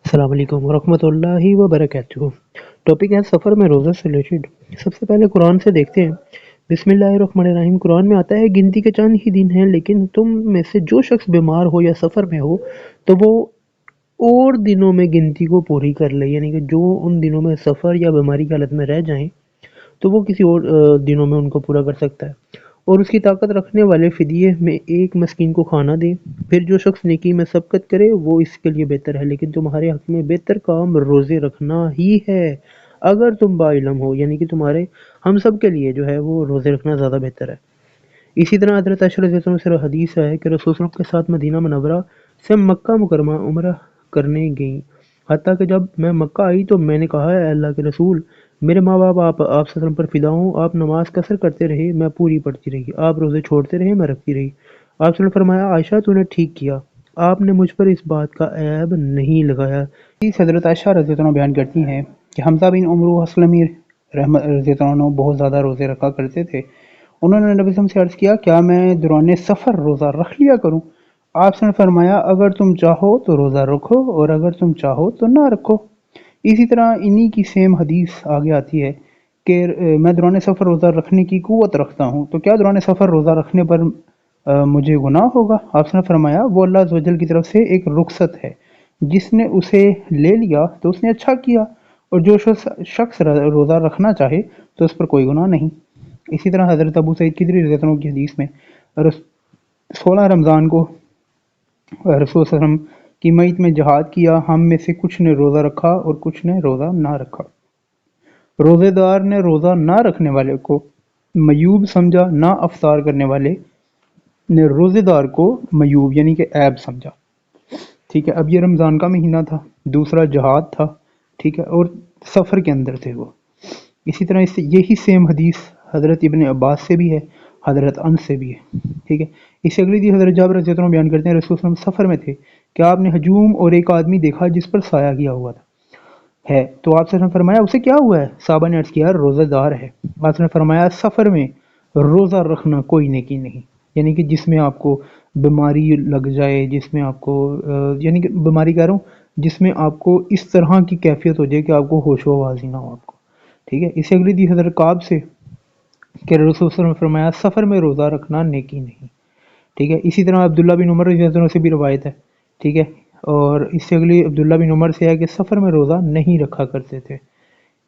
السلام علیکم ورحمۃ اللہ وبرکاتہ۔ ٹاپک ہے سفر میں روزہ سے ریلیٹڈ۔ سب سے پہلے قرآن سے دیکھتے ہیں۔ بسم اللہ الرحمن الرحیم۔ قرآن میں آتا ہے گنتی کے چند ہی دن ہیں، لیکن تم میں سے جو شخص بیمار ہو یا سفر میں ہو تو وہ اور دنوں میں گنتی کو پوری کر لے، یعنی کہ جو ان دنوں میں سفر یا بیماری کی حالت میں رہ جائیں تو وہ کسی اور دنوں میں ان کو پورا کر سکتا ہے، اور اس کی طاقت رکھنے والے فدیے میں ایک مسکین کو کھانا دیں۔ پھر جو شخص نیکی میں سبقت کرے وہ اس کے لیے بہتر ہے، لیکن تمہارے حق میں بہتر کام روزے رکھنا ہی ہے اگر تم با علم ہو، یعنی کہ تمہارے ہم سب کے لیے جو ہے وہ روزے رکھنا زیادہ بہتر ہے۔ اسی طرح حضرت عائشہ رضی اللہ عنہ سے حدیث ہے کہ رسول اللہ کے ساتھ مدینہ منورہ سے مکہ مکرمہ عمرہ کرنے گئیں، حتیٰ کہ جب میں مکہ آئی تو میں نے کہا، اے اللہ کے رسول، میرے ماں باپ آپ صلی اللہ علیہ وسلم پر فدا ہوں، آپ نماز قصر کرتے رہے، میں پوری پڑھتی رہی، آپ روزے چھوڑتے رہے، میں رکھتی رہی۔ آپ صلی اللہ علیہ وسلم نے فرمایا، عائشہ تو نے ٹھیک کیا، آپ نے مجھ پر اس بات کا عیب نہیں لگایا۔ حضرت عائشہ رضی اللہ عنہ بیان کرتی ہیں کہ حمزہ بن عمرو اسلمی رحمت رضی اللہ عنہ بہت زیادہ روزے رکھا کرتے تھے۔ انہوں نے نبی صلی اللہ علیہ وسلم سے عرض کیا، کیا میں دوران سفر روزہ رکھ لیا کروں؟ آپ نے فرمایا، اگر تم چاہو تو روزہ رکھو اور اگر تم چاہو تو نہ رکھو۔ اسی طرح انہی کی سیم حدیث آگے آتی ہے کہ میں دوران سفر روزہ رکھنے کی قوت رکھتا ہوں، تو کیا دوران سفر روزہ رکھنے پر مجھے گناہ ہوگا؟ آپ نے فرمایا، وہ اللہ عز و جل کی طرف سے ایک رخصت ہے، جس نے اسے لے لیا تو اس نے اچھا کیا، اور جو شخص روزہ رکھنا چاہے تو اس پر کوئی گناہ نہیں۔ اسی طرح حضرت ابو سعید خدری رضی اللہ عنہ کی حدیث میں 16 رمضان کو رسول صلی اللہ علیہ وسلم کی معیت میں جہاد کیا، ہم میں سے کچھ نے روزہ رکھا اور کچھ نے روزہ نہ رکھا۔ روزے دار نے روزہ نہ رکھنے والے کو میوب سمجھا، نہ افطار کرنے والے نے روزے دار کو میوب یعنی کہ عیب سمجھا۔ ٹھیک ہے، اب یہ رمضان کا مہینہ تھا، دوسرا جہاد تھا، ٹھیک ہے، اور سفر کے اندر تھے وہ۔ اسی طرح اس سے یہی سیم حدیث حضرت ابن عباس سے بھی ہے، حضرت انس سے بھی ہے، ٹھیک ہے۔ اس سے اگلی حدیث حضرت جابر رضی اللہ عنہ بیان کرتے ہیں، رسول صلی اللہ علیہ وسلم سفر میں تھے کہ آپ نے ہجوم اور ایک آدمی دیکھا جس پر سایہ کیا ہوا تھا ہے، تو آپ نے فرمایا، اسے کیا ہوا ہے؟ صحابہ نے عرض کیا، روزہ دار ہے۔ آپ نے فرمایا، سفر میں روزہ رکھنا کوئی نیکی نہیں، یعنی کہ جس میں آپ کو بیماری لگ جائے، جس میں آپ کو یعنی کہ بیماری کہہ رہا ہوں جس میں آپ کو اس طرح کی کیفیت ہو جائے کہ آپ کو ہوش و آواز ہی نہ ہو آپ کو، ٹھیک ہے۔ اس سے اگلی حدیث حضرت کعب سے کہ رسول صلی اللہ علیہ وسلم نے فرمایا، سفر میں روزہ رکھنا نیکی نہیں، ٹھیک ہے۔ اسی طرح عبداللہ بن عمر رضی اللہ عنہ سے بھی روایت ہے، ٹھیک ہے، اور اس سے اگلی عبداللہ بن عمر سے ہے کہ سفر میں روزہ نہیں رکھا کرتے تھے۔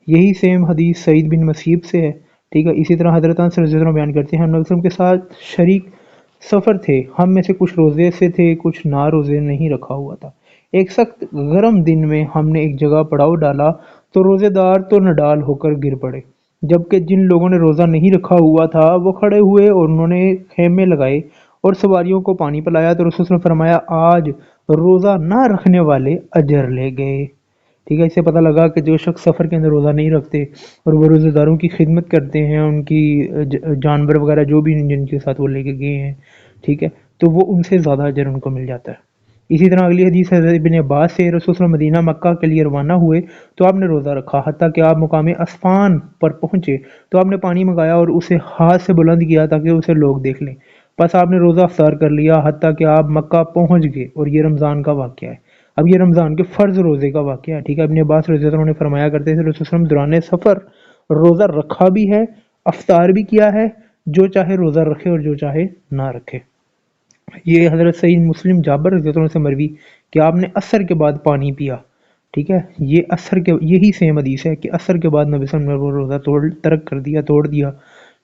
یہی سیم حدیث سعید بن مسیب سے ہے، ٹھیک ہے۔ اسی طرح حضرت انس رضی اللہ عنہ بیان کرتے ہیں، ہم نبی صلی اللہ علیہ وسلم کے ساتھ شریک سفر تھے، ہم میں سے کچھ روزے سے تھے، کچھ نہ روزے نہیں رکھا ہوا تھا۔ ایک سخت گرم دن میں ہم نے ایک جگہ پڑاؤ ڈالا تو روزے دار تو نڈال ہو کر گر پڑے، جبکہ جن لوگوں نے روزہ نہیں رکھا ہوا تھا وہ کھڑے ہوئے اور انہوں نے خیمے لگائے اور سواریوں کو پانی پلایا، تو رسول صلی اللہ علیہ وسلم نے فرمایا، آج روزہ نہ رکھنے والے اجر لے گئے، ٹھیک ہے۔ اس سے پتہ لگا کہ جو شخص سفر کے اندر روزہ نہیں رکھتے اور وہ روزہ داروں کی خدمت کرتے ہیں، ان کی جانور وغیرہ جو بھی جن کے ساتھ وہ لے کے گئے ہیں، ٹھیک ہے، تو وہ ان سے زیادہ اجر ان کو مل جاتا ہے۔ اسی طرح اگلی حدیث حضرت ابن عباس سے، رسول صلی اللہ علیہ وسلم مدینہ مکہ کے لیے روانہ ہوئے تو آپ نے روزہ رکھا، حتیٰ کہ آپ مقام اسفان پر پہنچے تو آپ نے پانی منگایا اور اسے ہاتھ سے بلند کیا تاکہ اسے لوگ دیکھ لیں، بس آپ نے روزہ افطار کر لیا حتیٰ کہ آپ مکہ پہنچ گئے، اور یہ رمضان کا واقعہ ہے۔ اب یہ رمضان کے فرض روزے کا واقعہ ہے، ٹھیک ہے۔ ابن عباس رضی اللہ عنہ نے فرمایا کرتے تھے، رسول صلی اللہ علیہ وسلم دوران سفر روزہ رکھا بھی ہے، افطار بھی کیا ہے، جو چاہے روزہ رکھے اور جو چاہے نہ رکھے۔ یہ حضرت سعید مسلم جابر رضی اللہ عنہ سے مروی کہ آپ نے عصر کے بعد پانی پیا، ٹھیک ہے۔ یہ عصر کے یہی سیم حدیث ہے کہ عصر کے بعد نبی صلی اللہ علیہ وسلم نے روزہ ترک کر دیا، توڑ دیا،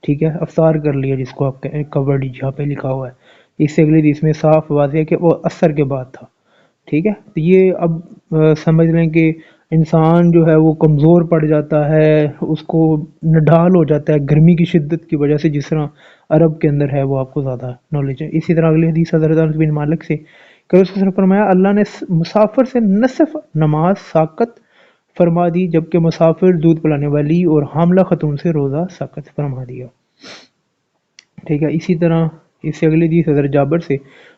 ٹھیک ہے، افطار کر لیا، جس کو آپ کورڈ یہاں پہ لکھا ہوا ہے۔ اس سے اگلی حدیث میں صاف واضح ہے کہ وہ عصر کے بعد تھا، ٹھیک ہے۔ تو یہ اب سمجھ لیں کہ انسان جو ہے وہ کمزور پڑ جاتا ہے، اس کو نڈھال ہو جاتا ہے گرمی کی شدت کی وجہ سے، جس طرح عرب کے اندر ہے، وہ آپ کو زیادہ نالج ہے۔ اسی طرح اگلی حدیث حضرت انس بن مالک سے کہ اس نے فرمایا، اللہ نے مسافر سے نصف نماز ساقط فرما دی، جبکہ مسافر دودھ پلانے والی اور حاملہ خاتون سے روزہ ساقط فرما دیا، ٹھیک ہے۔ اسی طرح اس سے اگلی حدیث حضرت جابر سے،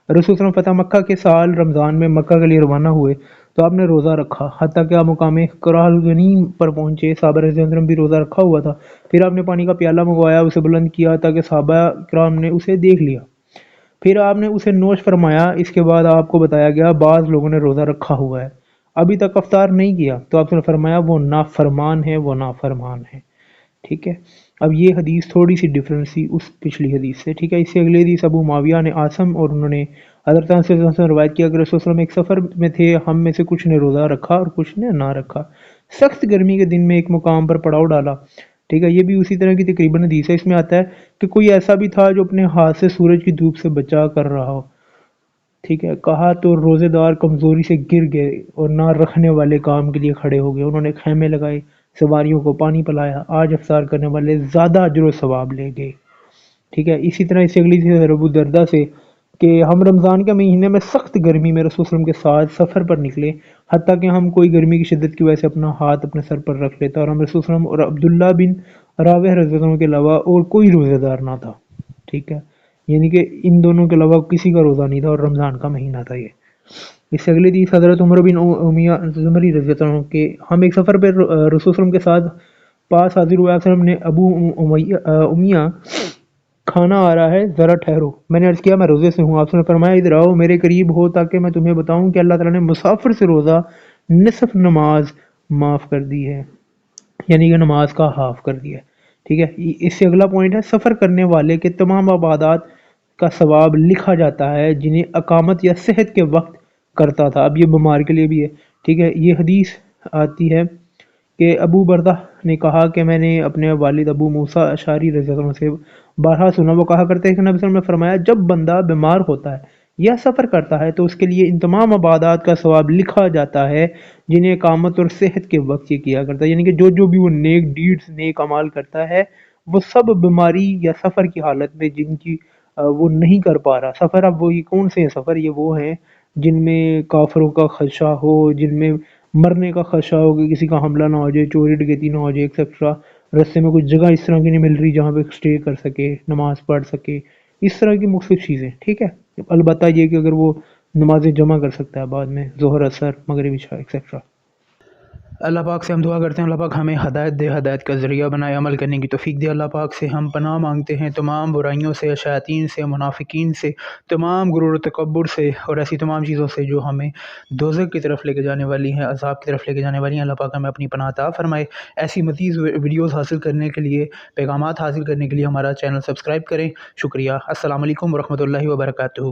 رسول صلی اللہ علیہ وسلم فتح مکہ کے سال رمضان میں مکہ کے لیے روانہ ہوئے تو آپ نے روزہ رکھا حتیٰ کہ آپ مقام قرالغنیم پر پہنچے، صحابہ رضی اللہ عنہم بھی روزہ رکھا ہوا تھا، پھر آپ نے پانی کا پیالہ منگوایا، اسے بلند کیا تاکہ صحابہ کرام نے اسے دیکھ لیا، پھر آپ نے اسے نوش فرمایا۔ اس کے بعد آپ کو بتایا گیا بعض لوگوں نے روزہ رکھا ہوا ہے، ابھی تک افطار نہیں کیا، تو آپ نے فرمایا وہ نافرمان ہے، وہ نافرمان ہے، ٹھیک ہے۔ اب یہ حدیث تھوڑی سی ڈفرینس تھی اس پچھلی حدیث سے، ٹھیک ہے۔ اس سے اگلی حدیث ابو معاویہ نے عاصم اور انہوں نے حضرت انس رضی اللہ عنہ سے روایت کیا کہ رسول صلی اللہ علیہ وسلم ایک سفر میں تھے، ہم میں سے کچھ نے روزہ رکھا اور کچھ نے نہ رکھا، سخت گرمی کے دن میں ایک مقام پر پڑاؤ ڈالا، ٹھیک ہے۔ یہ بھی اسی طرح کی تقریباً حدیث ہے۔ اس میں آتا ہے کہ کوئی ایسا بھی تھا جو اپنے ہاتھ سے سورج کی دھوپ سے بچا کر رہا ہو، ٹھیک ہے۔ کہا تو روزے دار کمزوری سے گر گئے اور نہ رکھنے والے کام کے لیے کھڑے ہو گئے، انہوں نے خیمے لگائے، سواریوں کو پانی پلایا، آج افطار کرنے والے زیادہ اجر و ثواب لے گئے، ٹھیک ہے۔ اسی طرح اس سے اگلی چیز ابو دردہ سے کہ ہم رمضان کے مہینے میں سخت گرمی میں رسول صلی اللہ علیہ وسلم کے ساتھ سفر پر نکلے، حتیٰ کہ ہم کوئی گرمی کی شدت کی وجہ سے اپنا ہاتھ اپنے سر پر رکھ لیتا، اور ہم رسول صلی اللہ علیہ وسلم اور عبداللہ بن راوح رضی اللہ عنہ کے علاوہ اور کوئی روزہ دار نہ تھا، ٹھیک ہے۔ یعنی کہ ان دونوں کے علاوہ کسی کا روزہ نہیں تھا اور رمضان کا مہینہ تھا یہ۔ اس سے اگلی حدیث حضرت عمر بن امیہ زمری رضی اللہ عنہ کہ ہم ایک سفر پہ رسول صلی اللہ علیہ وسلم کے ساتھ پاس حاضر ہوا، وسلم نے ابو امیہ کھانا آ رہا ہے، ذرا ٹھہرو، میں نے عرض کیا میں روزے سے ہوں، آپ نے فرمایا ادھر آؤ میرے قریب ہو تاکہ میں تمہیں بتاؤں کہ اللہ تعالیٰ نے مسافر سے روزہ نصف نماز معاف کر دی ہے، یعنی کہ نماز کا ہاف کر دیا ہے، ٹھیک ہے۔ اس سے اگلا پوائنٹ ہے سفر کرنے والے کے تمام عبادات کا ثواب لکھا جاتا ہے جنہیں اقامت یا صحت کے وقت کرتا تھا، اب یہ بیمار کے لیے بھی ہے، ٹھیک ہے۔ یہ حدیث آتی ہے کہ ابو بردہ نے کہا کہ میں نے اپنے والد ابو موسیٰ اشعری رضی اللہ عنہ سے بارہا سنا، وہ کہا کرتے ہیں کہ نبی صلی اللہ علیہ وسلم نے فرمایا جب بندہ بیمار ہوتا ہے یا سفر کرتا ہے تو اس کے لیے ان تمام عبادات کا ثواب لکھا جاتا ہے جنہیں اقامت اور صحت کے وقت یہ کیا کرتا ہے، یعنی کہ جو بھی وہ نیک ڈیڈز نیک اعمال کرتا ہے وہ سب بیماری یا سفر کی حالت میں جن کی وہ نہیں کر پا رہا سفر، اب وہ یہ کون سے ہیں سفر، یہ وہ ہیں جن میں کافروں کا خدشہ ہو، جن میں مرنے کا خدشہ ہو کہ کسی کا حملہ نہ ہو جائے، چوری ڈکیتی نہ ہو جائے ایکسیکٹرا، رستے میں کچھ جگہ اس طرح کی نہیں مل رہی جہاں پہ اسٹے کر سکے، نماز پڑھ سکے، اس طرح کی مختلف چیزیں، ٹھیک ہے۔ البتہ یہ کہ اگر وہ نمازیں جمع کر سکتا ہے بعد میں ظہر اثر مغرب عشاء ایکسیکٹرا۔ اللہ پاک سے ہم دعا کرتے ہیں اللہ پاک ہمیں ہدایت دے، ہدایت کا ذریعہ بنائے، عمل کرنے کی توفیق دے۔ اللہ پاک سے ہم پناہ مانگتے ہیں تمام برائیوں سے، شیاطین سے، منافقین سے، تمام غرور و تکبر سے اور ایسی تمام چیزوں سے جو ہمیں دوزخ کی طرف لے کے جانے والی ہیں، عذاب کی طرف لے کے جانے والی ہیں۔ اللہ پاک ہمیں اپنی پناہ عطا فرمائے۔ ایسی مزید ویڈیوز حاصل کرنے کے لیے، پیغامات حاصل کرنے کے لیے ہمارا چینل سبسکرائب کریں۔ شکریہ۔ السلام علیکم ورحمۃ اللہ وبرکاتہ۔